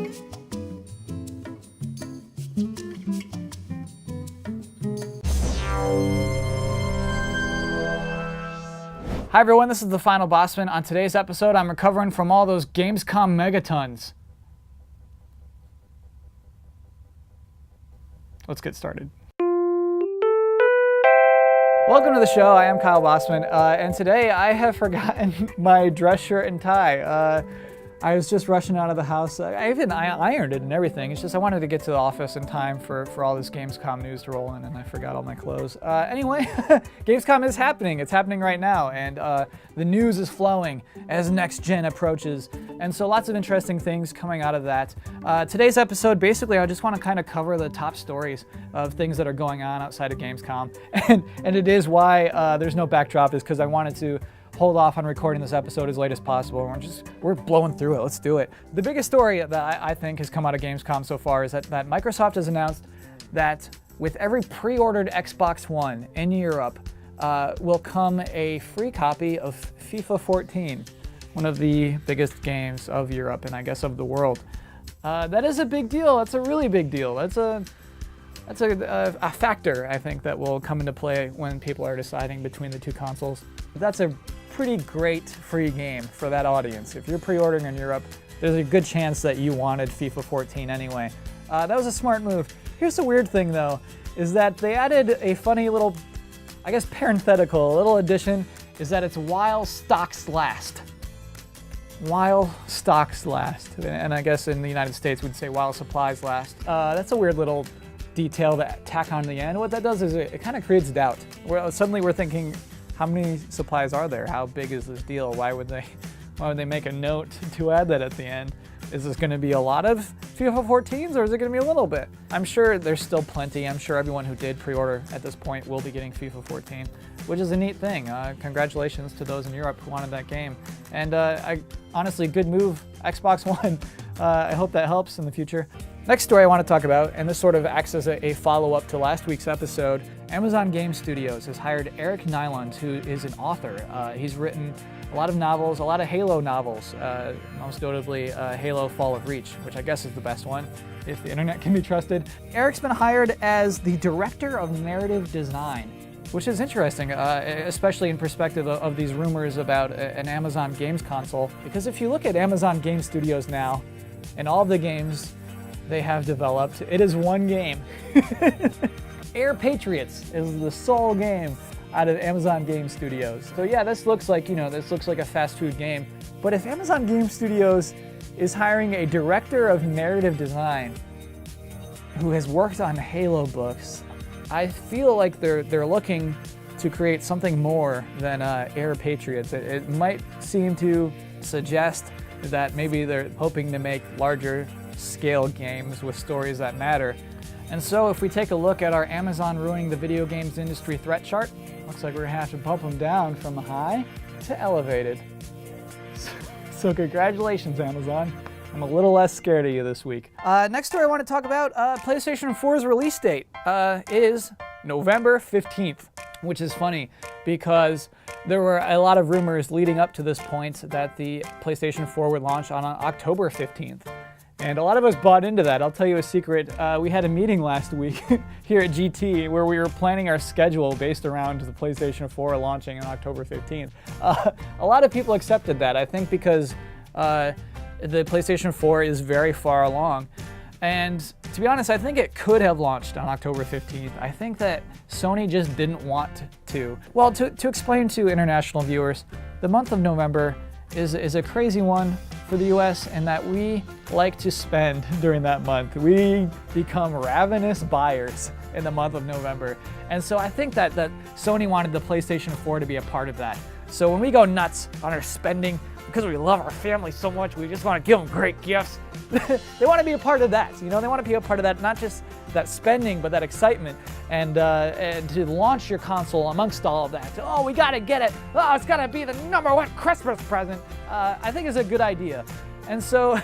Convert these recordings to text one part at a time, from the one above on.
Hi everyone, this is the final Bosman. On today's episode, I'm recovering from all those Gamescom megatons. Let's get started. Welcome to the show. I am Kyle Bosman, and today I have forgotten my dress shirt and tie. I was just rushing out of the house. I ironed it and everything. It's just I wanted to get to the office in time for all this Gamescom news to roll in, and I forgot all my clothes. Anyway, Gamescom is happening. It's happening right now, and the news is flowing as next gen approaches, and so lots of interesting things coming out of that. Today's episode, basically, I just want to kind of cover the top stories of things that are going on outside of Gamescom, and it is why there's no backdrop, is because I wanted to hold off on recording this episode as late as possible. We're blowing through it. Let's do it. The biggest story that I think has come out of Gamescom so far is that Microsoft has announced that with every pre-ordered Xbox One in Europe will come a free copy of FIFA 14, one of the biggest games of Europe and I guess of the world. That is a big deal. That's a really big deal. That's a factor, I think, that will come into play when people are deciding between the two consoles. That's a pretty great free game for that audience. If you're pre-ordering in Europe, there's a good chance that you wanted FIFA 14 anyway. That was a smart move. Here's the weird thing though, is that they added a funny little, I guess parenthetical, little addition, is that it's while stocks last. While stocks last. And I guess in the United States we'd say while supplies last. That's a weird little detail to tack on the end. What that does is it kind of creates doubt. Suddenly we're thinking, how many supplies are there? How big is this deal? Why would they make a note to add that at the end? Is this going to be a lot of FIFA 14s or is it going to be a little bit? I'm sure there's still plenty. I'm sure everyone who did pre-order at this point will be getting FIFA 14, which is a neat thing. Congratulations to those in Europe who wanted that game. And honestly, good move, Xbox One. I hope that helps in the future. Next story I want to talk about, and this sort of acts as a follow-up to last week's episode, Amazon Game Studios has hired Eric Nyland, who is an author. He's written a lot of novels, a lot of Halo novels, most notably Halo Fall of Reach, which I guess is the best one, if the internet can be trusted. Eric's been hired as the director of narrative design, which is interesting, especially in perspective of these rumors about an Amazon games console. Because if you look at Amazon Game Studios now, and all the games they have developed, it is one game. Air Patriots is the sole game out of Amazon Game Studios. So yeah, this looks like a fast food game. But if Amazon Game Studios is hiring a director of narrative design who has worked on Halo books, I feel like they're looking to create something more than Air Patriots. It might seem to suggest that maybe they're hoping to make larger scale games with stories that matter. And so if we take a look at our Amazon ruining the video games industry threat chart, looks like we're gonna have to bump them down from high to elevated. So congratulations, Amazon. I'm a little less scared of you this week. Next story I want to talk about, PlayStation 4's release date is November 15th, which is funny because there were a lot of rumors leading up to this point that the PlayStation 4 would launch on October 15th. And a lot of us bought into that. I'll tell you a secret. We had a meeting last week here at GT where we were planning our schedule based around the PlayStation 4 launching on October 15th. A lot of people accepted that, I think because the PlayStation 4 is very far along. And to be honest, I think it could have launched on October 15th. I think that Sony just didn't want to. Well, to explain to international viewers, the month of November is a crazy one for the US in that we like to spend during that month. We become ravenous buyers in the month of November. And so I think that Sony wanted the PlayStation 4 to be a part of that. So when we go nuts on our spending, because we love our family so much, we just want to give them great gifts. They want to be a part of that, they want to be a part of that, not just that spending, but that excitement, and to launch your console amongst all of that. Oh, we gotta get it. Oh, it's gotta be the #1 Christmas present. I think is a good idea. And so,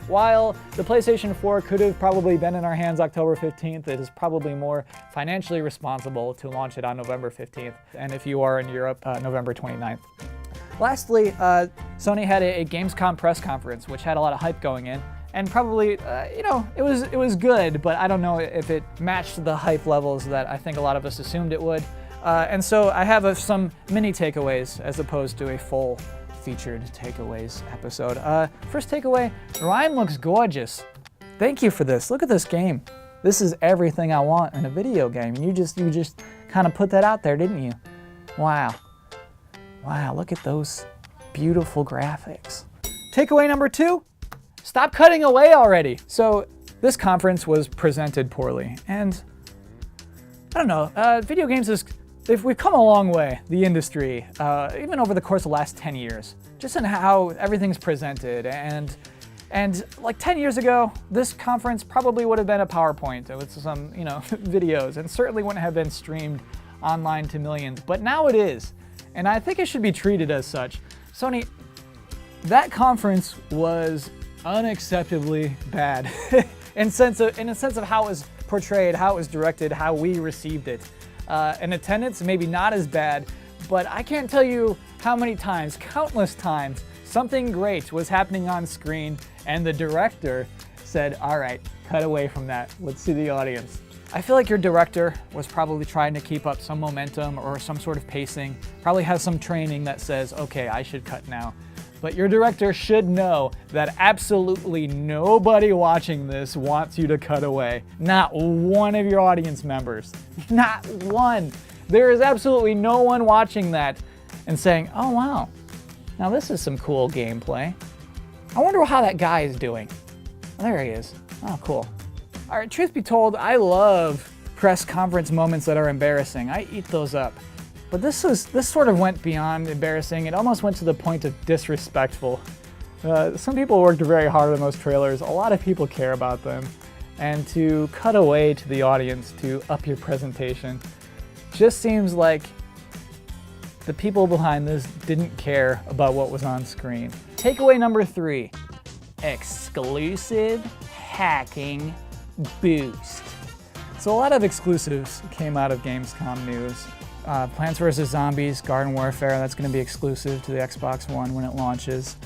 while the PlayStation 4 could have probably been in our hands October 15th, it is probably more financially responsible to launch it on November 15th. And if you are in Europe, November 29th. Lastly, Sony had a Gamescom press conference, which had a lot of hype going in. and probably, you know, it was good, but I don't know if it matched the hype levels that I think a lot of us assumed it would. And so I have some mini takeaways as opposed to a full featured takeaways episode. First takeaway, Ryan looks gorgeous. Thank you for this. Look at this game. This is everything I want in a video game. You just kind of put that out there, didn't you? Wow. Wow, look at those beautiful graphics. Takeaway number 2, stop cutting away already. So this conference was presented poorly, and I don't know, video games we've come a long way, the industry, even over the course of the last 10 years, just in how everything's presented. And like 10 years ago, this conference probably would have been a PowerPoint with some, you know, videos, and certainly wouldn't have been streamed online to millions, but now it is. And I think it should be treated as such. Sony, that conference was unacceptably bad in a sense of how it was portrayed, how it was directed, how we received it. In attendance, maybe not as bad, but I can't tell you how many times, countless times, something great was happening on screen and the director said, all right, cut away from that. Let's see the audience. I feel like your director was probably trying to keep up some momentum or some sort of pacing, probably has some training that says, okay, I should cut now. But your director should know that absolutely nobody watching this wants you to cut away. Not one of your audience members. Not one. There is absolutely no one watching that and saying, oh wow, now this is some cool gameplay. I wonder how that guy is doing. Oh, there he is. Oh, cool. All right, truth be told, I love press conference moments that are embarrassing. I eat those up. But this sort of went beyond embarrassing. It almost went to the point of disrespectful. Some people worked very hard on those trailers. A lot of people care about them. And to cut away to the audience to up your presentation just seems like the people behind this didn't care about what was on screen. Takeaway number 3, exclusive hacking boost. So a lot of exclusives came out of Gamescom news. Plants vs. Zombies, Garden Warfare, that's going to be exclusive to the Xbox One when it launches.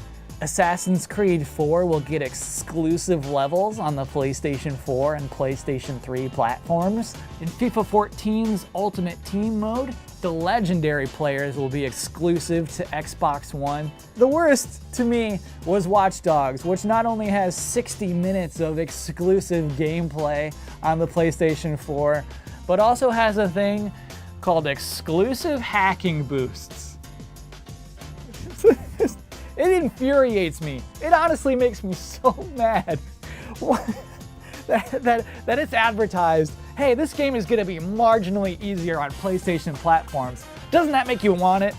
Assassin's Creed 4 will get exclusive levels on the PlayStation 4 and PlayStation 3 platforms. In FIFA 14's Ultimate Team mode, the legendary players will be exclusive to Xbox One. The worst, to me, was Watch Dogs, which not only has 60 minutes of exclusive gameplay on the PlayStation 4, but also has a thing called exclusive hacking boosts. It infuriates me. It honestly makes me so mad that it's advertised, hey, this game is gonna be marginally easier on PlayStation platforms. Doesn't that make you want it?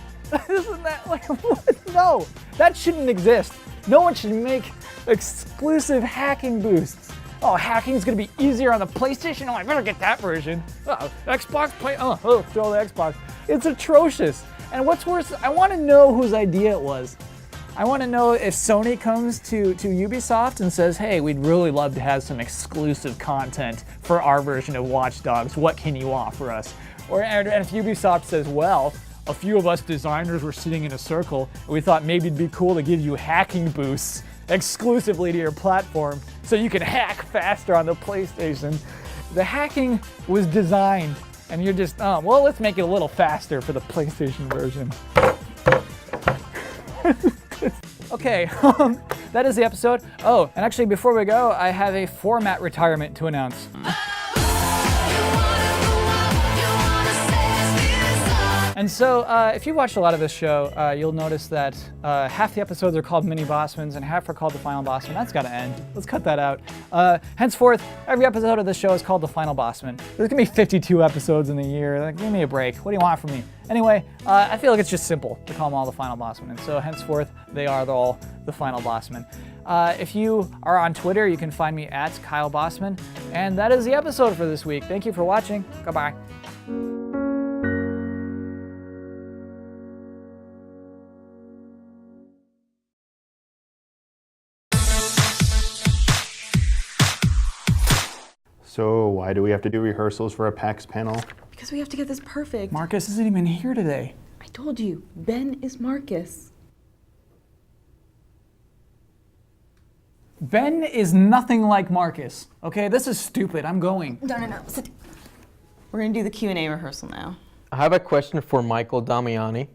Isn't that like, what? No, that shouldn't exist. No one should make exclusive hacking boosts. Oh, hacking's gonna be easier on the PlayStation? Oh, I better get that version. Xbox play, throw the Xbox. It's atrocious. And what's worse, I wanna know whose idea it was. I wanna know if Sony comes to Ubisoft and says, hey, we'd really love to have some exclusive content for our version of Watch Dogs. What can you offer us? And if Ubisoft says, well, a few of us designers were sitting in a circle and we thought maybe it'd be cool to give you hacking boosts exclusively to your platform so you can hack faster on the PlayStation. The hacking was designed and you're just, well, let's make it a little faster for the PlayStation version. Okay, that is the episode. Oh, and actually before we go, I have a format retirement to announce. And so, if you watched a lot of this show, you'll notice that half the episodes are called Mini Bosmans and half are called The Final Bosman. That's gotta end. Let's cut that out. Henceforth, every episode of this show is called The Final Bosman. There's gonna be 52 episodes in the year. Like, give me a break. What do you want from me? Anyway, I feel like it's just simple to call them all The Final Bosman. And so, henceforth, they are all The Final Bosman. If you are on Twitter, you can find me at Kyle Bosman. And that is the episode for this week. Thank you for watching. Goodbye. So why do we have to do rehearsals for a PAX panel? Because we have to get this perfect. Marcus isn't even here today. I told you, Ben is Marcus. Ben is nothing like Marcus. Okay, this is stupid. I'm going. No. We're gonna do the Q&A rehearsal now. I have a question for Michael Damiani.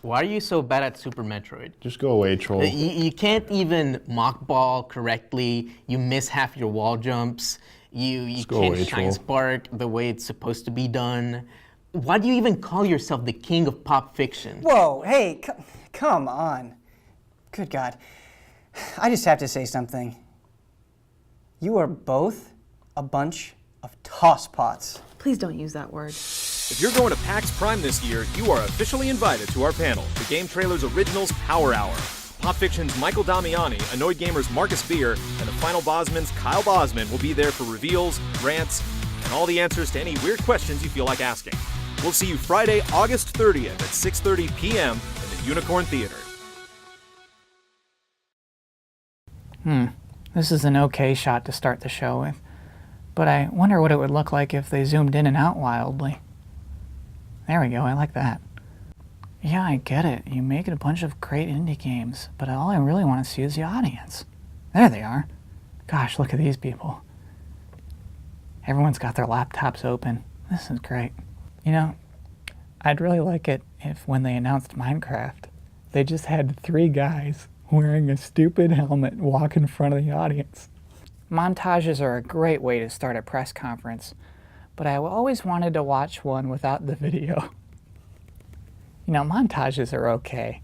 Why are you so bad at Super Metroid? Just go away, troll. You can't even mock ball correctly. You miss half your wall jumps. You go can't away, shine troll. spark the way it's supposed to be done. Why do you even call yourself the king of pop fiction? Whoa, hey, come on. Good God. I just have to say something. You are both a bunch of tosspots. Please don't use that word. If you're going to PAX Prime this year, you are officially invited to our panel, the Game Trailers Originals Power Hour. Pop Fiction's Michael Damiani, Annoyed Gamer's Marcus Beer, and the Final Bosman's Kyle Bosman will be there for reveals, rants, and all the answers to any weird questions you feel like asking. We'll see you Friday, August 30th at 6:30 p.m. in the Unicorn Theater. This is an okay shot to start the show with, but I wonder what it would look like if they zoomed in and out wildly. There we go, I like that. Yeah, I get it. You make it a bunch of great indie games, but all I really want to see is the audience. There they are. Gosh, look at these people. Everyone's got their laptops open. This is great. You know, I'd really like it if when they announced Minecraft, they just had 3 guys wearing a stupid helmet walk in front of the audience. Montages are a great way to start a press conference, but I always wanted to watch one without the video. You know, montages are okay,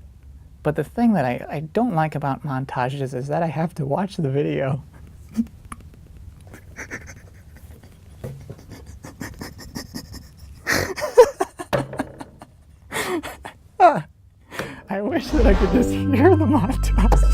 but the thing that I don't like about montages is that I have to watch the video. I wish that I could just hear the montage.